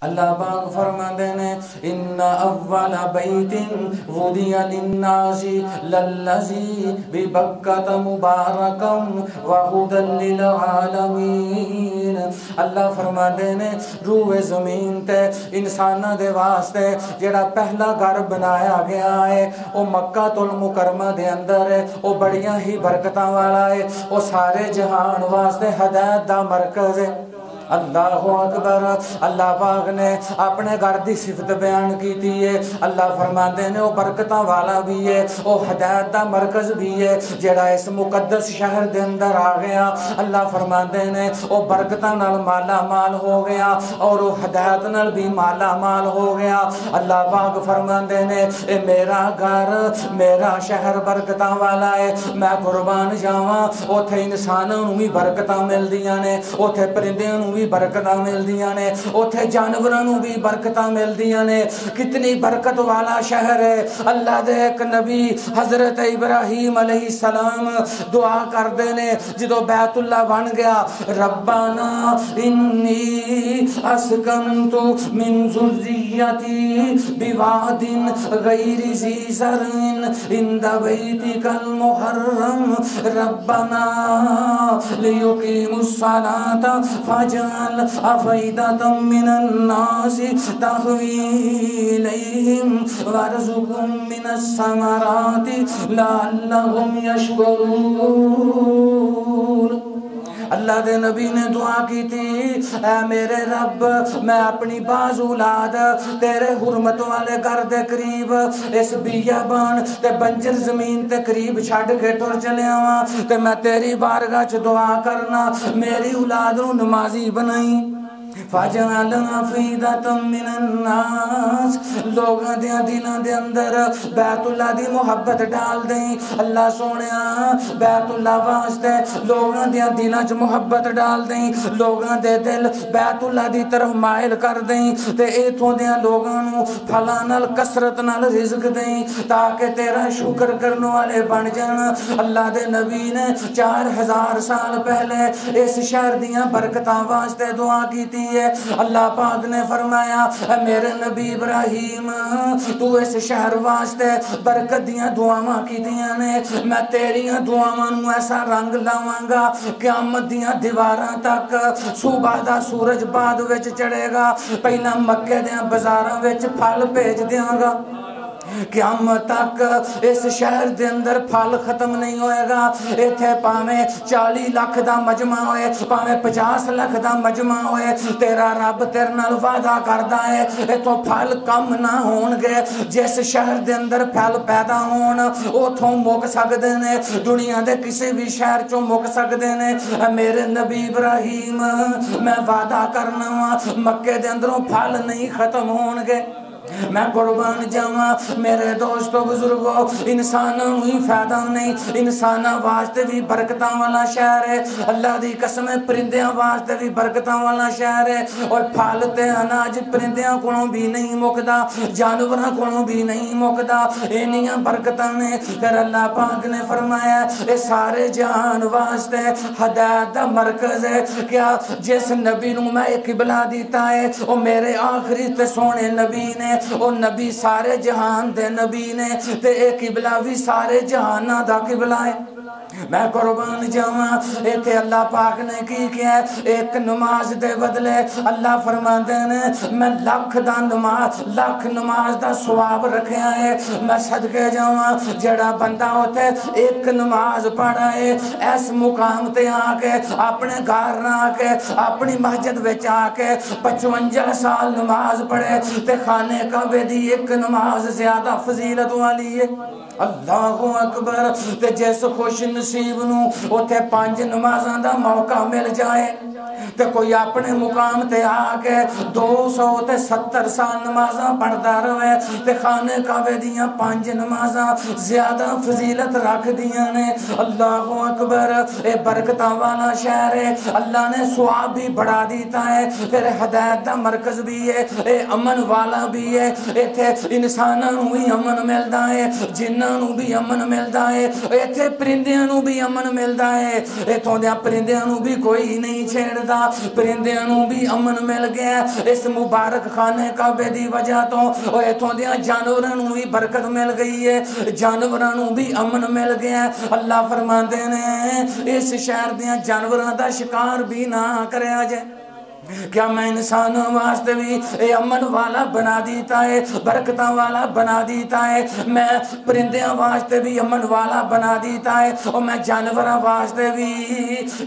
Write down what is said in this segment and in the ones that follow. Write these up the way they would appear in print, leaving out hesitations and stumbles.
اللہ پاک فرماتے ہیں ان اول بیت وضع للناس للذی ببکۃ مبارکا وہدی للعالمین۔ اللہ فرماتے ہیں روئے زمین تے انساناں دے واسطے جڑا پہلا گھر بنایا گیا ہے وہ مکہ المکرمہ دے اندر ہے، وہ بڑیاں ہی برکتاں والا ہے، وہ سارے جہان واسطے ہدایت دا مرکز ہے۔ اللہ اکبر۔ اللہ پاک نے اپنے گھر دی صفت بیان کی ہے۔ اللہ فرماتے ہیں وہ برکتاں والا بھی ہے، وہ ہدایت دا مرکز بھی ہے۔ جڑا اس مقدس شہر دے اندر آ گیا اللہ فرماتے ہیں وہ برکتاں نال مالا مال ہو گیا اور وہ ہدایت نال بھی مالا مال ہو گیا۔ اللہ پاک فرماتے ہیں اے میرا گھر میرا شہر برکتاں والا ہے، میں قربان جاواں اوتھے انساناں نوں بھی برکتاں ملدیاں نے، اوتھے پرندیاں نوں بھی برکتاں ملدیاں نے، اوتھے جانوراں نوں بھی برکتاں ملدیاں نے۔ کتنی برکت والا شہر ہے۔ اللہ دے ایک نبی حضرت ابراہیم علیہ السلام دعا کردے نے جدو بیت اللہ بن گیا، ربنا انی اسکنت من ذریتی بواد غیر ذی زرع عند بیتک المحرم ربنا لیقیموا الصلاة فاجعل افئدة من الناس تهوی الیہم وارزقهم من الثمرات لعلهم یشکرون۔ اللہ دے نبی نے دعا کی تھی اے میرے رب میں اپنی باز اولاد تیرے حرمت والے گھر دے قریب اس بیابان تے بنجر زمین تے قریب چھڈ کے ٹر چلیا وا تے میں تیری بارگاہ چ دعا کرنا میری اولاد نو نمازی بنائی۔ فَجَعَلَ أَفْئِدَةً مِّنَ النَّاسِ لوگاں دیاں دلاں دے اندر بیت اللہ دی محبت ڈال دیں۔ اللہ سونیا بیت اللہ واسطے لوگاں دیاں دلاں چ محبت ڈال دیں، لوگاں دے دل بیت اللہ دی طرف مائل کر دیں تے ایتھوں دیاں لوگاں نوں پھلاں نال کثرت نال رزق دیں تاکہ تیرا شکر کرنے والے بن جان۔ اللہ دے نبی نے 4000 سال پہلے اس شہر دیاں برکتاں واسطے دعا کیتی ہے۔ اللہ پاک نے فرمایا اے میرے نبی ابراہیم تو اس شہر واسطے برکت دیاں دعاواں کیتیاں نے، میں تیریاں دعاواں نوں ایسا رنگ لاواں گا قیامت دیاں دیواراں تک صبح دا سورج بعد وچ چڑھے گا پہلا مکے دیاں بازاراں وچ پھل بھیج دیاں گا، قیامت تک اس شہر دے اندر پھل ختم نہیں ہوئے گا۔ ایتھے پاویں 40 لاکھ دا مجمع ہوئے پاویں 50 لاکھ دا مجمع ہوئے تیرا رب تیرے نال وعدہ کردا ہے ایتھوں پھل کم نہ ہون گے۔ جس شہر دے اندر پھل پیدا ہون اوتھوں مک سکدے نے، دنیا دے کسی بھی شہر چوں مک سکدے نے۔ میرے نبی ابراہیم میں وعدہ کرنا وا مکے دے اندروں پھل نہیں ختم ہون گے۔ میں قربان جاواں میرے دوستو بزرگو انسانوں ہی فائدہ نہیں، انساناں واسطے بھی برکتاں والا شہر ہے۔ اللہ دی قسم پرندیاں واسطے بھی برکتاں والا شہر ہے، اور پھل تے اناج پرندیاں کولوں بھی نہیں مکدا، جانوراں کولوں بھی نہیں مکدا، اینیاں برکتاں نے۔ پھر اللہ پاک نے فرمایا اے سارے جہان واسطے ہدایت دا مرکز ہے۔ کیا جس نبی نو میں قبلہ دیتا ہے او میرے آخری تے سونے نبی نے، او نبی سارے جہان دے نبی نے تے اے قبلہ بھی سارے جہاناں دا قبلہ ہے۔ میں قربان جاواں ایتھے اللہ پاک نے کی کیا ہے ایک نماز دے بدلے اللہ فرماندے نے میں لاکھ نماز دا ثواب رکھیا ہے۔ میں صدقے جاواں جڑا بندہ ہوتے ایک نماز پڑھا ہے اس مقام تے آ کے اپنے گھر نہ آ کے اپنی مسجد وچ آ کے 55 سال نماز پڑھے تے خانے کعبے دی ایک نماز زیادہ فضیلت والی ہے۔ اللہ اکبر۔ تے جس خوش نصیب نو اوتھے 5 نمازاں دا موقع مل جائے تے کوئی اپنے مقام تے آ کے 270 سال نمازاں پڑھدا رہے تے خانے کعبے دیاں 5 نمازاں زیادہ فضیلت رکھ دیاں نے۔ اللہ اکبر۔ اے برکتاں والا شہر ہے، اللہ نے ثواب بھی بڑھا دیتا ہے، پھر ہدایت دا مرکز بھی ہے، اے امن والا بھی ہے۔ ایتھے انساناں نوں بھی امن ملدا ہے، جناں نوں بھی امن ملدا ہے، ایتھے پرندیاں نوں بھی امن ملدا ہے، ایتھوں دیاں پرندیاں نوں بھی کوئی نہیں چھیڑدا۔ اللہ پرندیاں نوں بھی امن مل گیا اس مبارک خانے کعبے دی وجہ تو او ایتھوں دیاں جانوراں نوں بھی برکت مل گئی ہے جانوراں نوں بھی امن مل گیا اللہ فرماندے نے اس شہر دیاں جانوراں دا شکار بھی نہ کریا جے کیا میں انسانوں واسطے بھی اے امن والا بنا دیتا ہے برکتاں والا بنا دیتا ہے میں پرندیاں واسطے بھی امن والا بنا دیتا ہے اور میں جانوراں واسطے بھی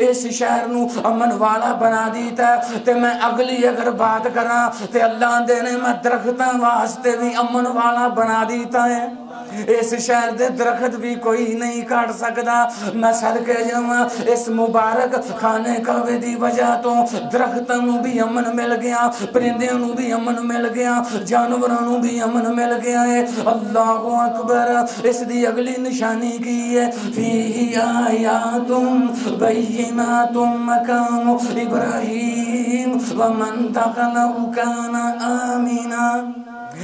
اس شہر نو امن والا بنا دیتا ہے تے میں اگلی اگر بات کراں تے اللہ دے نے میں درختاں واسطے بھی امن والا بنا دیتا ہے اس شہر دے درخت بھی کوئی نہیں کاٹ سکدا میں صدقے جاواں اس مبارک خانے کعبے دی وجہ تو درختاں نوں بھی امن مل گیا پرندیاں نوں بھی امن مل گیا جانوراں نوں بھی امن مل گیا ہے اللہ اکبر اس دی اگلی نشانی کی ہے فیہ آیات بینات مقام ابراہیم ومن دخلہ کان آمنا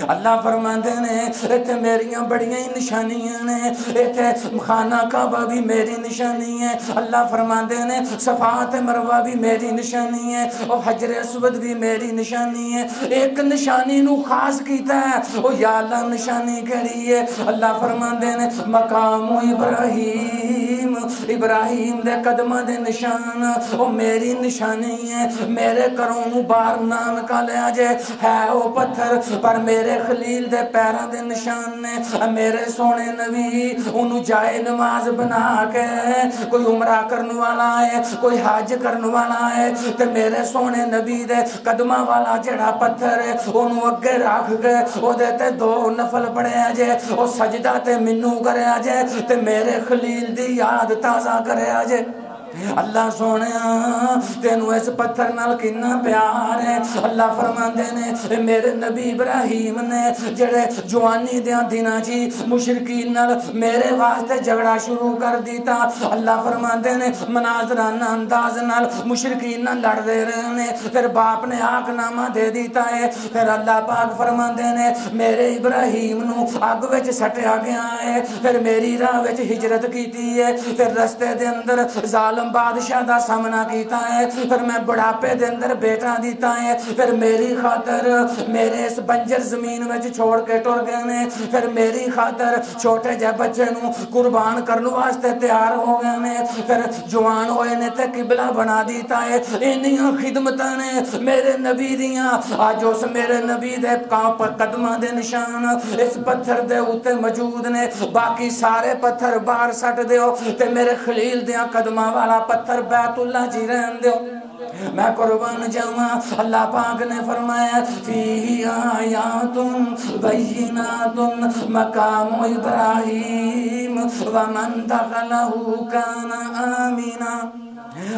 اللہ فرماندے نے ایتھے میریاں بڑیاں ہی نشانیاں نے ایتھے خانہ کعبہ بھی میری نشانی ہے اللہ فرماندے نے صفا تے مروہ بھی میری نشانی ہے اور حجر اسود بھی میری نشانی ہے ایک نشانی نو خاص کیتا ہے او یا اللہ نشانی کیڑی ہے اللہ فرماندے نے مقام ابراہیم ابراہیم دے قدمہ دے نشان او میری نشانی ہے میرے کروں نو باہر نہ نکالیا جے ہے او پتھر پر میرے خلیل دے پیران دے نشان نے میرے سونے نبی انہوں جائے نماز بنا کے کوئی عمرہ کرنے والا ہے کوئی حج کرنے والا ہے تے میرے سونے نبی دے قدمہ والا جڑا پتھر ہے انہوں اگے رکھ کے او دیتے 2 نفل پڑے آجے او سجدہ تے منو کرے آجے تے میرے خلیل دی یاد تازہ کرے آجے اللہ سونے تینو اس پتھر نال کنا پیار ہے اللہ فرماندے نے میرے نبی ابراہیم نے جڑے جوانی دیاں دناں جی مشرکین نال میرے واسطے جھگڑا شروع کر دیتا اللہ فرماندے نے مناظرانہ انداز نال مشرکین نال لڑ دے رہے نے پھر باپ نے آگ نامہ دے دیتا ہے پھر اللہ پاک فرماندے نے میرے ابراہیم نو آگ وچ سٹیا گیا ہے پھر میری راہ وچ ہجرت کیتی ہے پھر رستے دے اندر ظالم بادشاہ دا سامنا کیتا ہے پھر میں بڑھاپے دے اندر بیٹا دیتا ہے پھر میری خاطر میرے اس بنجر زمین وچ چھوڑ کے ٹر گئے نے پھر میری خاطر چھوٹے جے بچے نو قربان کرنے واسطے تیار ہو گئے نے پھر جوان ہوئے نے تے قبلہ بنا دیتا ہے انہیاں خدمتاں نے میرے نبی دیاں آج اس میرے نبی دے قدمہ دے نشان اس پتھر دے اوتے موجود نے باقی سارے پتھر باہر سٹ دیو تے میرے خلیل دیاں قدمہ والا پتھر بیت اللہ جی رہن دیو میں قربان جاواں اللہ پاک نے فرمایا فیہ آیات بینات مقام ابراہیم ومن دخلہ کان آمنا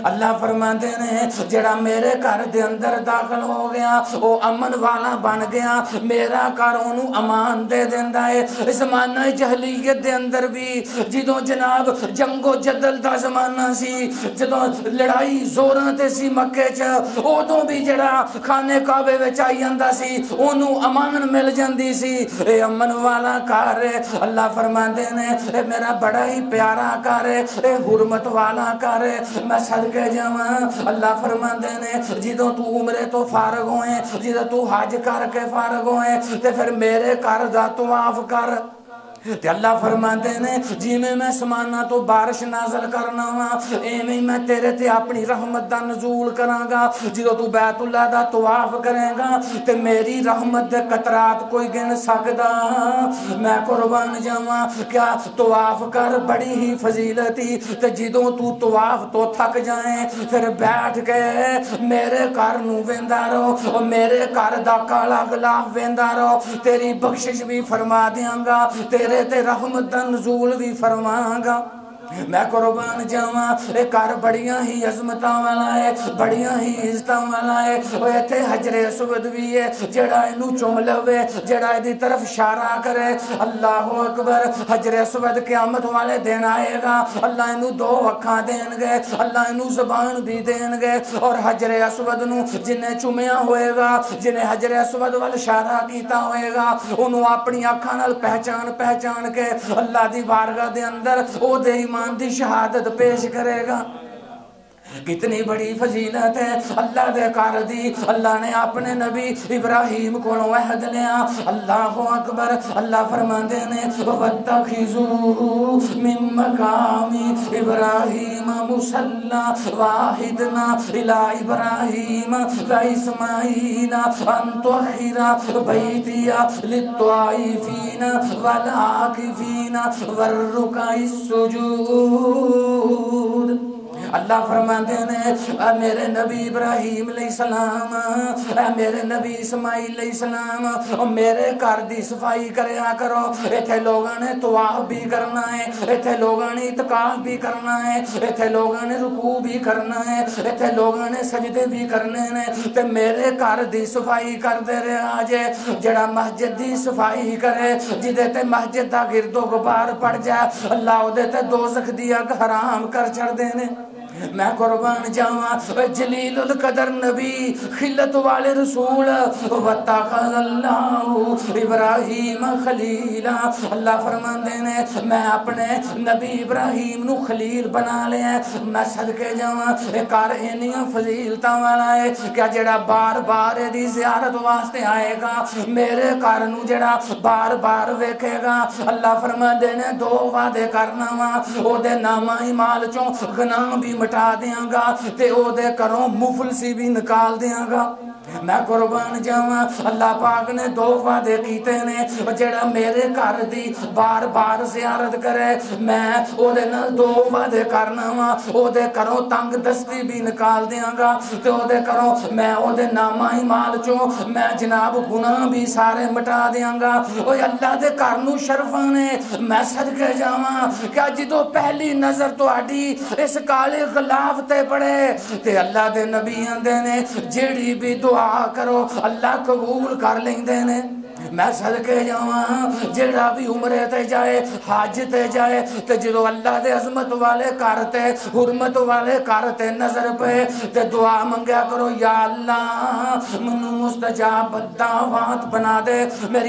اللہ فرماندے نے جڑا میرے گھر دے اندر داخل ہو گیا او امن والا بن گیا میرا گھر انہوں امان دے دیندا ہے زمانہ جہلیت دے اندر بھی جدوں جناب جنگ و جدل دا زمانہ سی جدوں لڑائی زوراں تے سی مکے چ اودوں بھی جڑا خانے کعبے وچ آئی جاندا سی اونوں امان مل جاندی سی اے امن والا گھر ہے اللہ فرماندے نے اے میرا بڑا ہی پیارا گھر ہے اے حرمت والا گھر ہے میں صدقے جاواں اللہ فرماندے نے جدوں تو عمرے تو فارغ ہوئے جدوں تو حج کر کے فارغ ہوئے تے پھر میرے گھر دا طواف کر تے اللہ فرماندے نے جی میں سمانا تو بارش نازل کرنا وا ایویں میں تیرے تے اپنی رحمت دا نزول کراں گا جدوں تو بیت اللہ دا طواف کرے گا تے میری رحمت دے قطرات کوئی گن سکدا میں قربان جاواں کیا طواف کر بڑی ہی فضیلتی تے جدوں تو طواف تو تھک جائیں پھر بیٹھ کے میرے گھر نو ویندا رہو او میرے گھر دا کالا غلاف ویندا رہو تیری بخشش بھی فرما دیاں گا تیرے تے رحمت دا نزول بھی فرماں گا میں قربان جاواں اے گھر بڑیاں ہی عظمتاں والا ہے بڑیاں ہی عزتاں والا ہے او ایتھے حجر اسود بھی ہے جڑا اینو چوم لوے جڑا دی طرف اشارہ کرے اللہ اکبر حجر اسود قیامت والے دن آئے گا اللہ اینو 2 اکھاں دین گے اللہ اینو زبان بھی دین گے اور حجر اسود نو جنے چومیا ہوئے گا جنے حجر اسود وال اشارہ کیتا ہوئے گا اونوں اپنی اکھاں نال پہچان کے اللہ دی بارگاہ دے اندر او دے ایمان دی شہادت پیش کرے گا کتنی بڑی فضیلت ہے اللہ دے گھر دی. اللہ نے اپنے نبی ابراہیم کو عہد لیا. اللہ اکبر. اللہ فرماندے نے وَاتَّخِذُوا مِن مَّقَامِ إِبْرَاهِيمَ مُصَلًّى وَعَهِدْنَا إِلَىٰ إِبْرَاهِيمَ وَإِسْمَاعِيلَ أَن طَهِّرَ بَيْتِيَ لِلطَّائِفِينَ وَالْعَاكِفِينَ وَالرُّكَعِ السُّجُودِ. اللہ فرماندے نے اے میرے نبی ابراہیم علیہ السلام، اے میرے نبی اسماعیل علیہ السلام، اور میرے گھر دی صفائی کریا کرو. ایتھے لوگاں نے طواف بھی کرنا ہے، ایتھے لوگاں نے اعتکاف بھی کرنا ہے، ایتھے لوگاں نے رکوع بھی کرنا ہے، ایتھے لوگاں نے سجدے بھی کرنے نے. تے میرے گھر دی صفائی کر دے رہا جے. جڑا مسجد دی صفائی کرے، جدے تے مسجد دا گرد و غبار پڑ جائے، اللہ او دے تے دوزخ دی اگ حرام کر چھڑ دے نے. میں قربان جاواں جلیل القدر نبی، خلت والے رسول. وَاتَّخَذَ اللَّهُ ابراہیم خلیلا. اللہ فرماندے نے میں اپنے نبی ابراہیم نو خلیل بنا لیا. میں صدقے جاواں اے کار اینیاں فضیلتاں والا ہے کہ جڑا بار بار دی زیارت واسطے آئے گا، میرے گھر نو جڑا بار بار ویکھے گا، اللہ فرماندے نے دو وعدے کرنا وا. او دے نامہ مال چوں گناہ بھی مٹا دیاں گا تے او دے کروں مفلسی بھی نکال دیاں گا. میں قربان جاواں اللہ پاک نے دو وعدے کیتے نے. جڑا میرے گھر دی بار بار زیارت کرے، میں او دے نال دو وعدے کرنا وا. او دے کروں تنگ دستی بھی نکال دیاں گا تے او دے کروں میں او دے نامہ مال چوں میں جناب گناہ بھی سارے مٹا دیاں گا. اوے اللہ دے گھر نو شرفاں نے. میں صدقے جاواں کہ جدوں پہلی نظر تہاڈی اس کالے غلاف تے پڑے تے اللہ دے نبی آندے نے جیڑی بھی دعا کرو اللہ قبول کر لیندے نے. میں صدقے جاواں جیڑا بھی عمرے تے جائے، حج تے جائے تے جدو اللہ دے عظمت والے گھر تے حرمت والے گھر تے نظر پے تے دعا منگیا کرو، یا اللہ منو مستجاب الدعوات بنا دے. میری